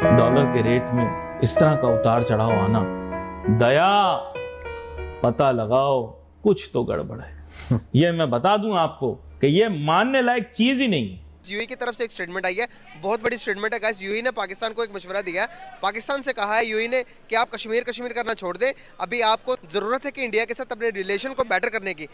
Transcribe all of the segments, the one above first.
Dollar के rate में इस तरह का उतार चढ़ाव आना, दया, पता लगाओ कुछ तो गड़बड़ है। ये मैं बता दूं आपको कि ये मानने लायक चीज ही नहीं है। यूएई की तरफ से एक स्टेटमेंट आई है, बहुत बड़ी स्टेटमेंट है गाइस। यूएई ने पाकिस्तान को एक मशवरा दिया है। पाकिस्तान से कहा है यूएई ने कि आप कश्मीर करना छोड़ दें, अभी आपको जरूरत है कि इंडिया के साथ अपने रिलेशन को बेटर करने की।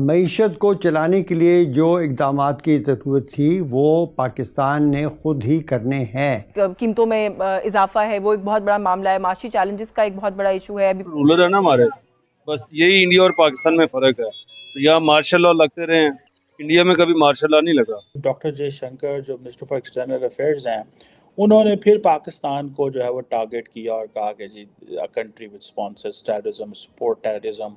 मईशत को चलाने के लिए जो इक़दामात की ज़रूरत थी वो पाकिस्तान ने खुद ही करने हैं। कीमतों में इजाफा है, वो एक बहुत बड़ा मामला है। माशी चैलेंजेस का एक बहुत बड़ा इशू है। अभी रूलर है ना हमारे, बस यही इंडिया और पाकिस्तान में फ़र्क है। तो यहाँ मार्शल लॉ लगते रहे हैं, इंडिया में कभी मार्शल लॉ नहीं लगा। डॉक्टर जयशंकर जो मिनिस्टर फॉर एक्सटर्नल अफेयर्स हैं, उन्होंने फिर पाकिस्तान को जो है वो टारगेट किया और कहा कि जी country with sponsors terrorism, support terrorism,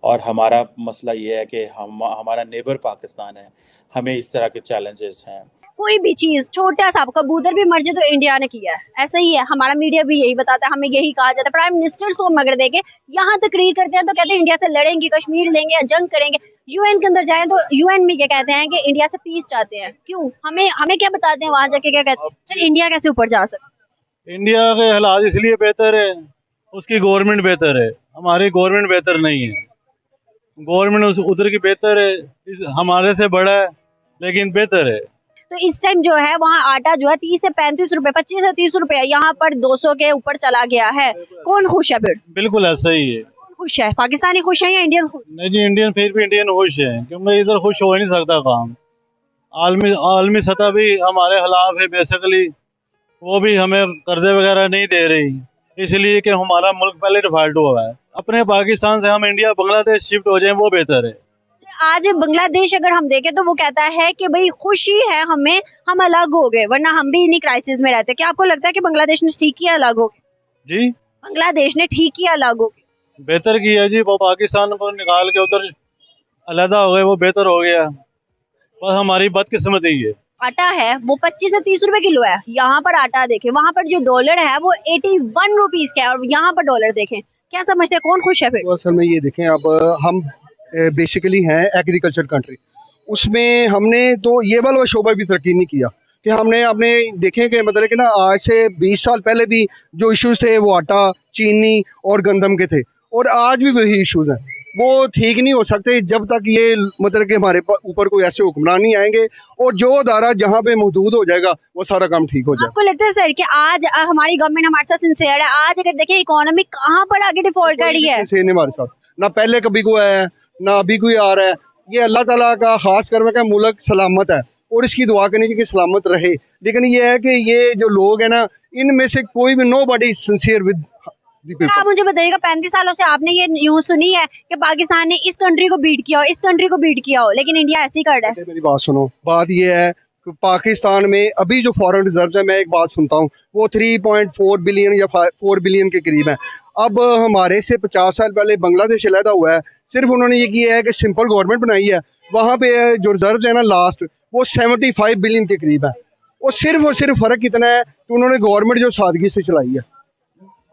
और हमारा मसला ये है कि हमारा नेबर पाकिस्तान है, हमें इस तरह के चैलेंजेस हैं। कोई भी चीज छोटा सा कबूतर भी मर जाए तो इंडिया ने किया है, ऐसा ही है। हमारा मीडिया भी यही बताता है, हमें यही कहा जाता है। प्राइम मिनिस्टर्स को मगर देके यहाँ तकरीर करते हैं तो कहते हैं इंडिया से लड़ेंगे, कश्मीर लेंगे या जंग करेंगे। यूएन के अंदर जाए तो यूएन में क्या कहते हैं कि इंडिया से पीस चाहते हैं। क्यों? हमें क्या बताते हैं वहां जाके, क्या कहते हैं? फिर इंडिया कैसे ऊपर जा सकते? इंडिया के हालात इसलिए बेहतर है, उसकी गवर्नमेंट बेहतर है, हमारी गवर्नमेंट बेहतर नहीं है। गवर्नमेंट उधर की बेहतर है, हमारे से बड़ा है लेकिन बेहतर है। तो इस टाइम जो है वहाँ आटा जो है 30 से 35 रुपए, 25 से 30 रुपए, यहाँ पर 200 के ऊपर चला गया है। कौन खुश है फिर? बिल्कुल ऐसा ही है। कौन खुश है? पाकिस्तानी खुश है या इंडियन खुश? नहीं जी, इंडियन फिर भी इंडियन खुश है, क्योंकि इधर खुश हो ही नहीं सकता काम। आलमी सतह भी हमारे खिलाफ है बेसिकली, वो भी हमें कर्जे वगैरह नहीं दे रही, इसलिए कि हमारा मुल्क पहले डिफॉल्ट हुआ है। अपने पाकिस्तान से हम इंडिया बांग्लादेश शिफ्ट हो जाएं वो बेहतर है। आज बांग्लादेश अगर हम देखें तो वो कहता है कि भाई खुशी है हमें, हम अलग हो गए, वरना हम भी इन्हीं क्राइसिस में रहते। क्या आपको लगता है कि बांग्लादेश ने ठीक किया अलग हो गए? जी, बांग्लादेश ने ठीक किया अलग हो गए? बेहतर किया जी, वो पाकिस्तान को निकाल के उधर अलहदा हो गए, वो बेहतर हो गया। बस हमारी बदकिस्मती है। आटा है वो 25 से 30 रुपए किलो है, यहाँ पर आटा देखें, वहाँ पर जो डॉलर है वो 81 रुपीज का है, और यहाँ पर डॉलर देखें। क्या समझते हैं कौन खुश है फिर? तो असल में ये देखें, अब हम बेसिकली हैं एग्रीकल्चर कंट्री, उसमें हमने तो ये वाला शोबा भी तरक्की नहीं किया कि हमने अपने देखें कि मतलब कि ना आज से 20 साल पहले भी जो इश्यूज थे वो आटा, चीनी और गंदम के थे, और आज भी वही इश्यूज हैं। वो ठीक नहीं हो सकते जब तक ये मतलब कि हमारे ऊपर कोई ऐसे हुक्मरान नहीं आएंगे, और जो अदारा जहाँ पे मौजूद हो जाएगा वो सारा काम ठीक हो जाएगा। आपको लगता है सर कि आज हमारी गवर्नमेंट हमारे साथ सिंसियर है? आज अगर देखें इकोनॉमी कहाँ पर आगे डिफॉल्ट कर रही है? हमारे साथ ना पहले कभी कोई आया है ना अभी कोई आ रहा है। ये अल्लाह ताला का खास कर का मुल्क सलामत है और इसकी दुआ करनी चाहिए कि सलामत रहे। लेकिन ये है कि ये जो लोग हैं ना, इनमें से कोई भी नो बडी सिंसियर विद। आप मुझे बताइएगा, 35 सालों से आपने ये न्यूज सुनी है कि पाकिस्तान ने इस कंट्री को बीट किया हो, इस कंट्री को बीट किया हो, लेकिन इंडिया ऐसे ही कर रहा है। मेरी बात सुनो, बात ये है कि पाकिस्तान में अभी जो फॉरेन रिजर्व है, मैं एक बात सुनता हूँ, वो 3.4 बिलियन या 4 बिलियन के करीब है। अब हमारे से 50 साल पहले बांग्लादेश अलहदा हुआ है, सिर्फ उन्होंने ये किया है कि सिंपल गवर्नमेंट बनाई है, वहाँ पे जो रिजर्व है ना लास्ट वो 75 बिलियन के करीब है। और सिर्फ फ़र्क कितना है कि उन्होंने गवर्नमेंट जो सादगी से चलाई है।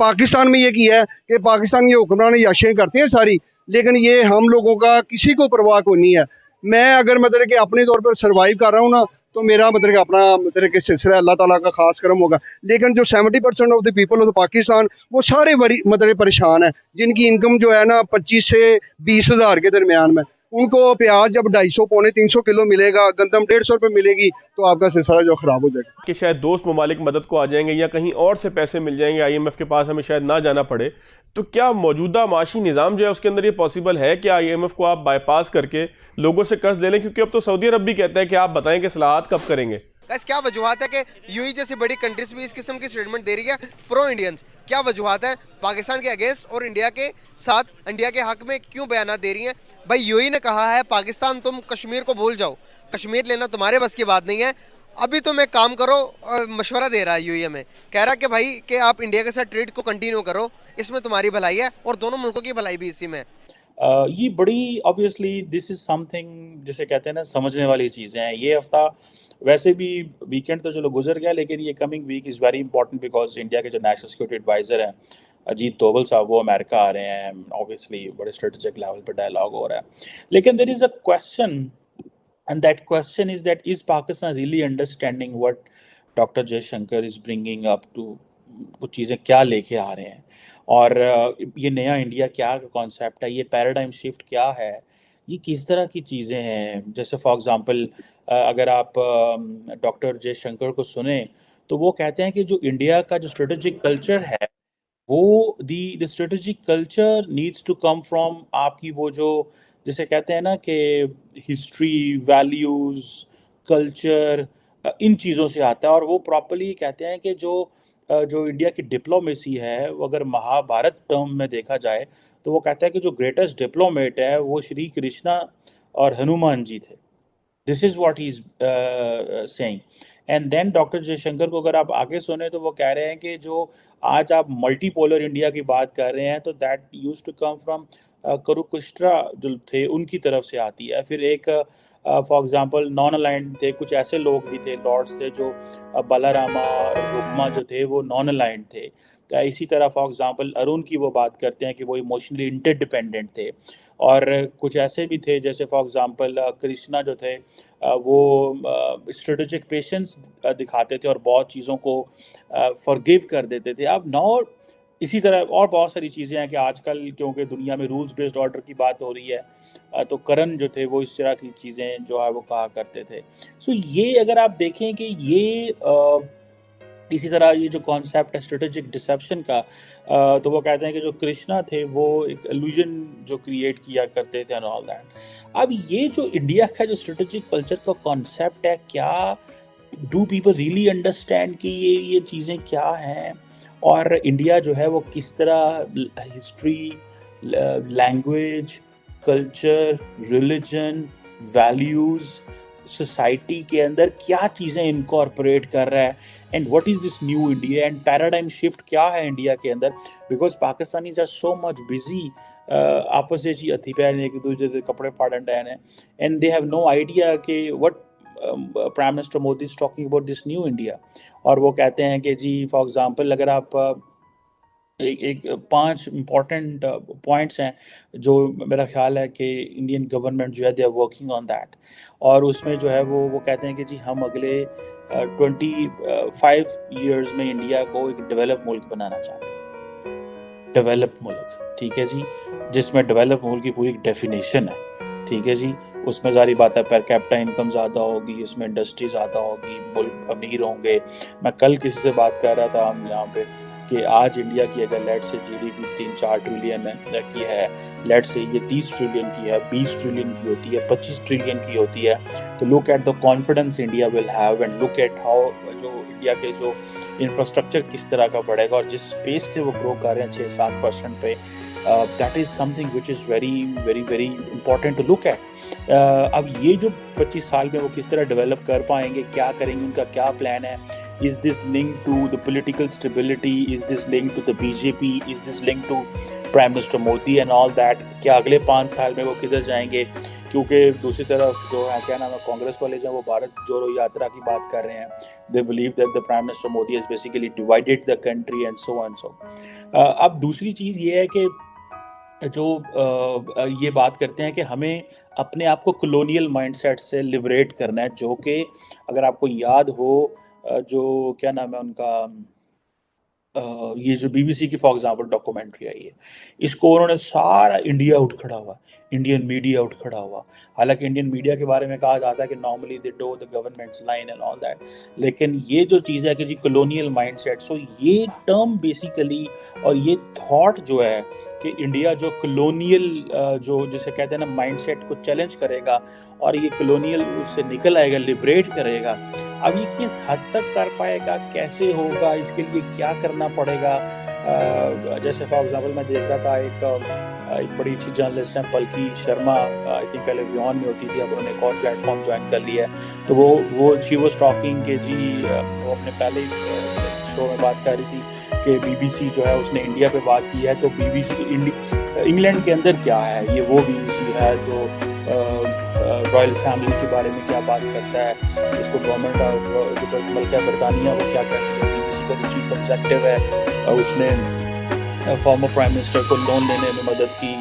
पाकिस्तान में ये किया है कि पाकिस्तान ये हुक्मरान याशें करते हैं सारी, लेकिन ये हम लोगों का किसी को परवाह को नहीं है। मैं अगर मतलब कि अपने तौर पर सर्वाइव कर रहा हूँ ना, तो मेरा मतलब कि अपना मतलब कि सिलसिला अल्लाह ताला का खास करम होगा। लेकिन जो 70% of the people of the Pakistan वो सारे मतलब परेशान है, जिनकी इनकम जो है ना 25 से 20 हज़ार के दरमियान में। उनको प्याज जब 250 पौने 300 किलो मिलेगा, गंदम 150 रुपये मिलेगी, तो आपका सिलसिला जो ख़राब हो जाएगा। कि शायद दोस्त ममालिक मदद को आ जाएंगे या कहीं और से पैसे मिल जाएंगे, IMF के पास हमें शायद ना जाना पड़े। तो क्या मौजूदा माशी निज़ाम जो है उसके अंदर ये पॉसिबल है कि IMF को आप बाईपास करके लोगों से कर्ज ले लें? क्योंकि अब तो सऊदी अरब भी कहता है कि आप बताएं कि सलाहत कब करेंगे। क्या वजूहत है कि यूएई जैसी बड़ी कंट्रीज भी इस किस्म की स्टेटमेंट दे रही है प्रो इंडियंस? क्या वजूहत है पाकिस्तान के अगेंस्ट और इंडिया के साथ, इंडिया के हक में क्यों बयान दे रही हैं? भाई यूएई ने कहा है पाकिस्तान तुम कश्मीर को भूल जाओ, कश्मीर लेना तुम्हारे बस की बात नहीं है, अभी तुम एक काम करो। मशवरा दे रहा है यूएई में, कह रहा है कि भाई कि आप इंडिया के साथ ट्रेड को कंटिन्यू करो, इसमें तुम्हारी भलाई है और दोनों मुल्कों की भलाई भी इसी में है। ये बड़ी ऑब्वियसली दिस इज समथिंग जिसे कहते हैं ना समझने वाली चीज़ें हैं। ये हफ्ता वैसे भी वीकेंड तो चलो गुजर गया, लेकिन ये coming week is very important because India के जो नेशनल सिक्योरिटी एडवाइज़र हैं अजीत डोभाल साहब, वो अमेरिका आ रहे हैं। ऑब्वियसली बड़े स्ट्रेटेजिक लेवल पर डायलॉग हो रहा है, लेकिन there is a question, and that question is Pakistan really understanding what Dr. Jaishankar is bringing up to कुछ चीज़ें क्या लेके आ रहे हैं, और ये नया इंडिया क्या कॉन्सेप्ट है, ये पैराडाइम शिफ्ट क्या है, ये किस तरह की चीज़ें हैं। जैसे फॉर एग्जांपल अगर आप डॉक्टर जयशंकर को सुने तो वो कहते हैं कि जो इंडिया का जो स्ट्रेटेजिक कल्चर है वो the strategic culture needs to come from आपकी वो जो जैसे कहते हैं ना कि हिस्ट्री, वैल्यूज़, कल्चर, इन चीज़ों से आता है। और वो प्रॉपर्ली कहते हैं कि जो इंडिया की डिप्लोमेसी है वो अगर महाभारत टर्म में देखा जाए तो वो कहता है कि जो ग्रेटेस्ट डिप्लोमेट है वो श्री कृष्णा और हनुमान जी थे। This is what he is saying. And then doctor Jaishankar को अगर आप आगे सुने तो वो कह रहे हैं कि जो आज आप मल्टीपोलर इंडिया की बात कर रहे हैं तो that use to come from Kurukshetra जो थे उनकी तरफ से आती है। फिर एक फॉर एग्जांपल नॉन अलाइंड थे, कुछ ऐसे लोग भी थे, लॉर्ड्स थे, जो बलारामा और रुक्मा जो थे वो नॉन अलाइंड थे। तो इसी तरह फॉर एग्जांपल अरुण की वो बात करते हैं कि वो इमोशनली इंटरडिपेंडेंट थे। और कुछ ऐसे भी थे जैसे फॉर एग्जांपल कृष्णा जो थे वो स्ट्रेटेजिक पेशेंस दिखाते थे और बहुत चीज़ों को फॉरगिव कर देते थे। अब नौ इसी तरह और बहुत सारी चीज़ें हैं कि आजकल क्योंकि दुनिया में रूल्स बेस्ड ऑर्डर की बात हो रही है तो करण जो थे वो इस तरह की चीज़ें जो है वो कहा करते थे। सो ये अगर आप देखें कि ये इसी तरह ये जो कॉन्सेप्ट है स्ट्रेटेजिक डिसेप्शन का तो वो कहते हैं कि जो कृष्णा थे वो एक इल्यूजन जो क्रिएट किया करते थे एंड ऑल दैट। अब ये जो इंडिया का जो स्ट्रेटेजिक कल्चर का कॉन्सेप्ट है, क्या डू पीपल रियली अंडरस्टैंड कि ये चीज़ें क्या हैं, और इंडिया जो है वो किस तरह history, language, culture, religion, values, society के अंदर क्या चीज़ें इनकॉर्पोरेट कर रहा है, and what is this new India, and paradigm shift क्या है इंडिया के अंदर। Because Pakistanis are so much busy आपस में जी हथी पैन एक दूसरे के कपड़े फाड़न डैन है, and they have no idea कि what prime minister Modi is talking about this new India. और वो कहते हैं कि जी फॉर एग्जांपल अगर आप एक 5 इम्पॉर्टेंट पॉइंट्स हैं जो मेरा ख्याल है कि इंडियन गवर्नमेंट जो है they are working on that, और उसमें जो है वो कहते हैं कि जी हम अगले 25 ईयर्स में इंडिया को एक डेवलप मुल्क बनाना चाहते हैं। डेवलप मुल्क, ठीक है जी, जिसमें डेवलप मुल्क की पूरी डेफिनेशन है, ठीक है जी। उसमें सारी बात है पर कैपिटा इनकम ज़्यादा होगी, इसमें इंडस्ट्री ज़्यादा होगी, मुल्क अमीर होंगे। मैं कल किसी से बात कर रहा था हम यहाँ पे कि आज इंडिया की अगर लेट से जीडीपी 3-4 ट्रिलियन की है, लेट से ये 30 ट्रिलियन की है, 20 ट्रिलियन की होती है, 25 ट्रिलियन की होती है, तो look at the confidence India will have, and look at how जो इंडिया के जो इंफ्रास्ट्रक्चर किस तरह का बढ़ेगा और जिस स्पेस से वो ग्रो कर रहे हैं 6-7% पे, that is something which is very very very important to look at. अब ये जो 25 साल में वो किस तरह डेवलप कर पाएंगे, क्या करेंगे, उनका क्या प्लान है, is this link to the political stability, is this link to the BJP, is this link to prime minister Modi and all that, क्या अगले 5 साल में वो किधर जाएंगे। क्योंकि दूसरी तरफ जो है क्या नाम है कांग्रेस वाले जो वो भारत जोड़ो यात्रा की बात कर रहे हैं, they believe that the prime minister Modi has basically divided the country and so and so. अब दूसरी चीज़ ये है कि जो ये बात करते हैं कि हमें अपने आप को कॉलोनियल माइंडसेट से लिबरेट करना है, जो कि अगर आपको याद हो जो क्या नाम है उनका ये जो बीबीसी की फॉर एग्जांपल डॉक्यूमेंट्री आई है, इसको उन्होंने सारा इंडिया उठ खड़ा हुआ, इंडियन मीडिया उठ खड़ा हुआ। हालांकि इंडियन मीडिया के बारे में कहा जाता है कि normally they do the governments line and all that, लेकिन ये जो चीज़ है कि जी कॉलोनियल माइंडसेट, सो ये टर्म बेसिकली और ये थॉट जो है कि इंडिया जो कॉलोनियल जो जिसे कहते हैं ना माइंडसेट को चैलेंज करेगा और ये कॉलोनियल उससे निकल आएगा, लिबरेट करेगा। अब ये किस हद तक कर पाएगा, कैसे होगा, इसके लिए क्या करना पड़ेगा। जैसे फॉर एग्जांपल मैं देख रहा था एक बड़ी अच्छी जर्नलिस्ट हैं पलकी शर्मा, आई थिंक पहले व्योन में होती थी, अब उन्होंने एक और प्लेटफॉर्म ज्वाइन कर लिया है। तो वो शी वाज टॉकिंग कि जी वो अपने पहले शो में बात कर रही थी कि बीबीसी जो है उसने इंडिया पे बात की है, तो बीबीसी इंग्लैंड के अंदर क्या है, ये वो बीबीसी है जो रॉयल फैमिली के बारे में क्या बात करता है, इसको गवर्नमेंट ऑफ जो मुल्क बरतानिया वो क्या करती है। बीबीसी का जो चीफ एग्जीक्यूटिव है उसने फॉर्मर प्राइम मिनिस्टर को लोन लेने में मदद की,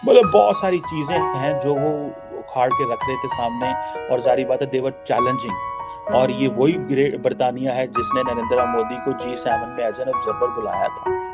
मतलब बहुत सारी चीज़ें हैं जो वो उखाड़ के रख रहे थे सामने, और जारी बात है दे वर चैलेंजिंग। और ये वही बरतानिया है जिसने नरेंद्र मोदी को G7 में एज एन ऑब्जर्वर बुलाया था।